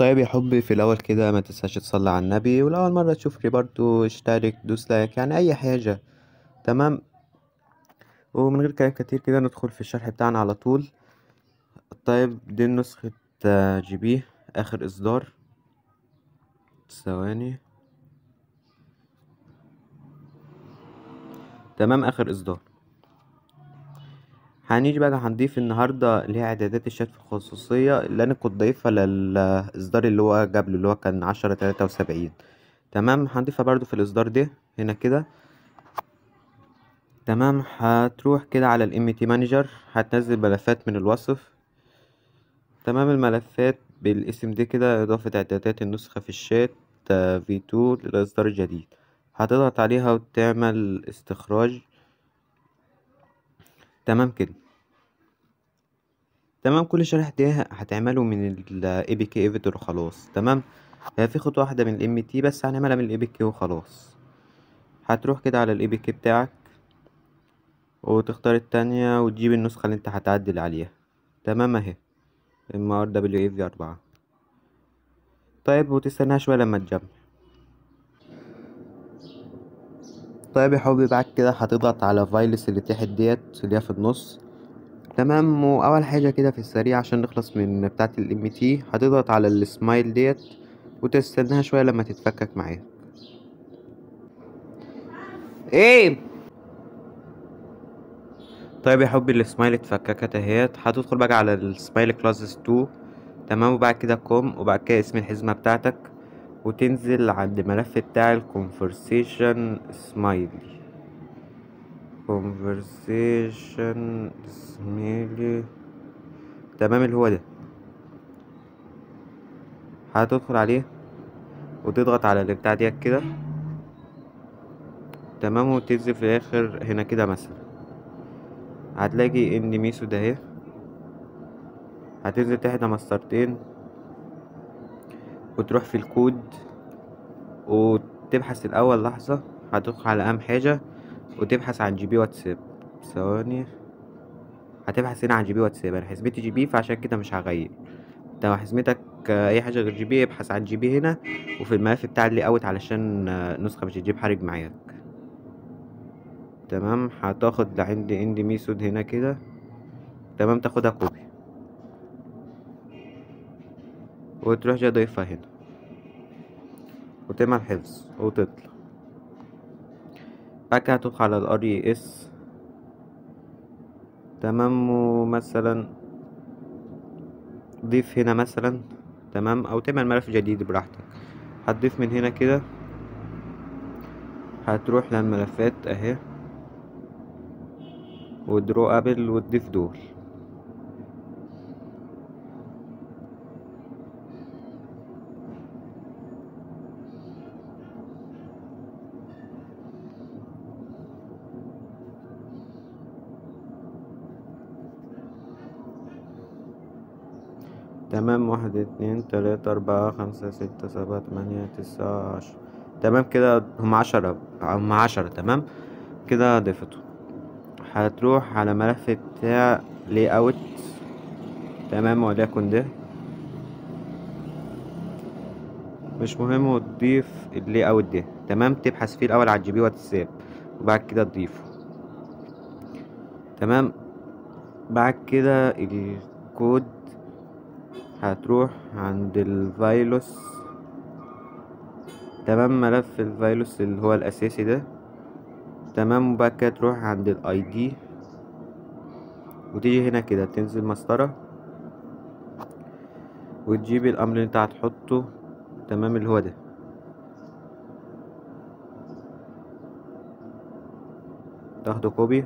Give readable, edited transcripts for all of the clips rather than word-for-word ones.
طيب يا حبي، في الأول كده ما تنساش تصلي على النبي، ولو أول مرة تشوفني برضو اشترك دوس لايك، يعني أي حاجة. تمام. ومن غير كلام كتير كده ندخل في الشرح بتاعنا على طول. طيب دي نسخة جي بي آخر إصدار. ثواني. تمام، آخر إصدار. هنيجي بقى هنضيف النهاردة اللي هي إعدادات الشات في الخصوصية اللي أنا كنت ضايفها للإصدار اللي هو قبله، اللي هو كان 10.73. تمام، هنضيفها برضو في الإصدار ده هنا كده. تمام، هتروح كده على الام تي مانجر، هتنزل ملفات من الوصف. تمام، الملفات بالاسم ده كده، اضافة اعدادات النسخة في الشات في 2 للاصدار الجديد. هتضغط عليها وتعمل استخراج. تمام كده. تمام، كل شرح ده هتعمله من الاي بي كي ايفيتور وخلاص. تمام، هي في خطوة واحدة من الام تي بس هنعملها من الاي بي كي وخلاص. هتروح كده على الاي بي كي بتاعك وتختار التانية وتجيب النسخة اللي انت هتعدل عليها. تمام اهي، MRWAV 4. طيب وتستناها شوية لما تجمع. طيب يا حبيبي، بعد كده هتضغط على فايلس اللي تحت ديت اللي هي في النص. تمام، واول حاجة كده في السريع عشان نخلص من بتاعة الام تي، هتضغط على السمايل ديت وتستناها شوية لما تتفكك معايا. ايه. طيب يا حبي، السمايل اتفككت اهيت. هتدخل بقى على السمايل كلاسز 2. تمام، وبعد كده كوم، وبعد كده اسم الحزمة بتاعتك، وتنزل عند الملف بتاع الكونفرسيشن سمايلي. conversation زميلي. تمام، اللي هو ده. هتدخل عليه وتضغط على البتاع ديت كده. تمام، وتنزل في الاخر هنا كده مثلا هتلاقي ان ميسو ده اهي. هتنزل تحت مسطرتين وتروح في الكود وتبحث الاول لحظة. هتدخل على اهم حاجة وتبحث عن جي بي واتساب. ثواني. هتبحث هنا عن جي بي واتساب. انا حسبتي جي بي فعشان كده مش هغير. انت لو حزمتك اي حاجه غير جي بي ابحث عن جي بي هنا وفي الملف بتاع اللي اوت علشان نسخه مش هتجيب حرج معاك. تمام، هتاخد لعند اند ميثود هنا كده. تمام، تاخدها كوبي وتروح جاي ضيفها هنا وتعمل حفظ وتطلع. بعد كده هتدخل على الار اي اس. تمام، ومثلا ضيف هنا مثلا. تمام، او تعمل ملف جديد براحتك. هتضيف من هنا كده. هتروح للملفات اهي ودرو ابل وتضيف دول. تمام، 1 2 3 4 5 6 7 8 9 10. تمام كده، هم 10. تمام كده ضفته. هتروح على ملف بتاع لي اوت. تمام، وليكن ده مش مهم، وتضيف اللي اوت ده. تمام، تبحث فيه الاول على الجي بي واتساب وبعد كده تضيفه. تمام، بعد كده الكود هتروح عند الفيروس. تمام، ملف الفيروس اللي هو الاساسي ده. تمام، وبعد كده تروح عند الاي دي وتيجي هنا كده تنزل مسطرة وتجيب الامر اللي انت هتحطه. تمام، اللي هو ده. تاخده كوبي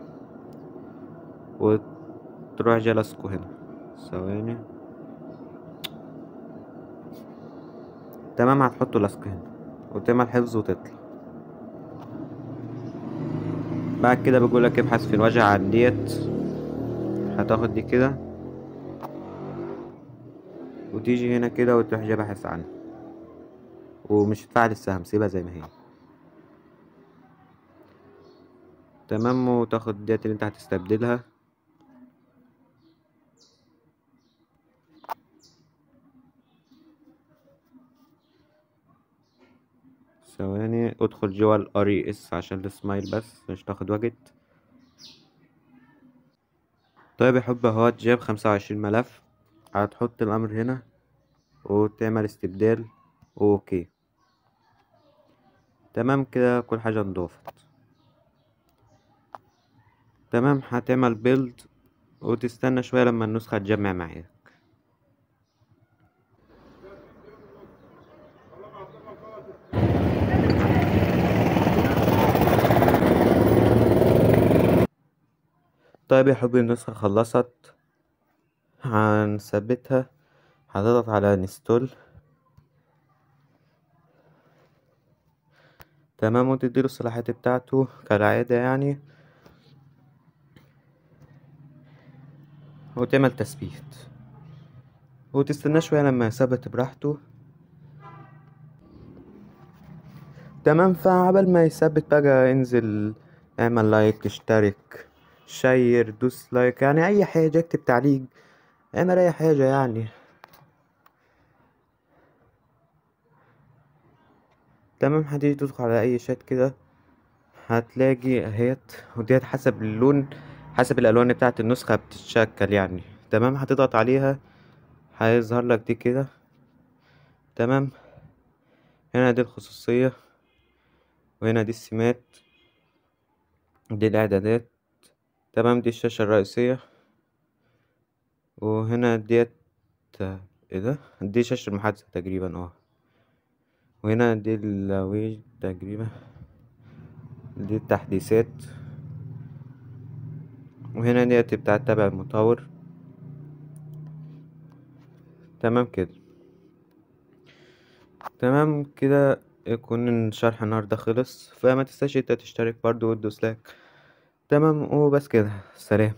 وتروح جلسكو هنا. ثواني. تمام، هتحطه لصق هنا وتعمل حفظ وتطلع. بعد كده بيقولك ابحث في الواجهة عن ديت. هتاخد دي كده وتيجي هنا كده وتروح جاي باحث عنها ومش هتفعل السهم، سيبها زي ما هي. تمام، وتاخد ديت اللي انت هتستبدلها. ثواني، ادخل جوا الار اس عشان السمايل بس مش تاخد وقت. طيب يا حب اهوت جاب 25 ملف. هتحط الامر هنا وتعمل استبدال اوكي. تمام كده كل حاجة انضافت. تمام، هتعمل بيلد وتستنى شوية لما النسخة تجمع معاك. طيب يا حبي النسخة خلصت، هنثبتها. هتضغط على انستول. تمام، وتديله الصلاحيات بتاعته كالعادة يعني، وتعمل تثبيت وتستنى شوية لما يثبت براحته. تمام، فعبال ما يثبت بقى انزل اعمل لايك، اشترك، شير، دوس لايك، يعني اي حاجة، اكتب تعليق، اعمل اي حاجة يعني. تمام، هتيجي تدخل على اي شات كده هتلاقي اهيت، وديت حسب اللون، حسب الالوان بتاعه النسخه بتتشكل يعني. تمام، هتضغط عليها هيظهر لك دي كده. تمام، هنا دي الخصوصيه، وهنا دي السمات، دي الاعدادات. تمام، دي الشاشه الرئيسيه، وهنا ديت ايه ده، دي شاشه المحادثه تقريبا وهنا دي الويج تقريبا، دي التحديثات، وهنا ديت بتاعه تبع المطور. تمام كده. تمام كده يكون الشرح النهاردة خلص، فما تنساش انت تشترك برضو وتدوس لايك. تمام، وبس كده، سلام.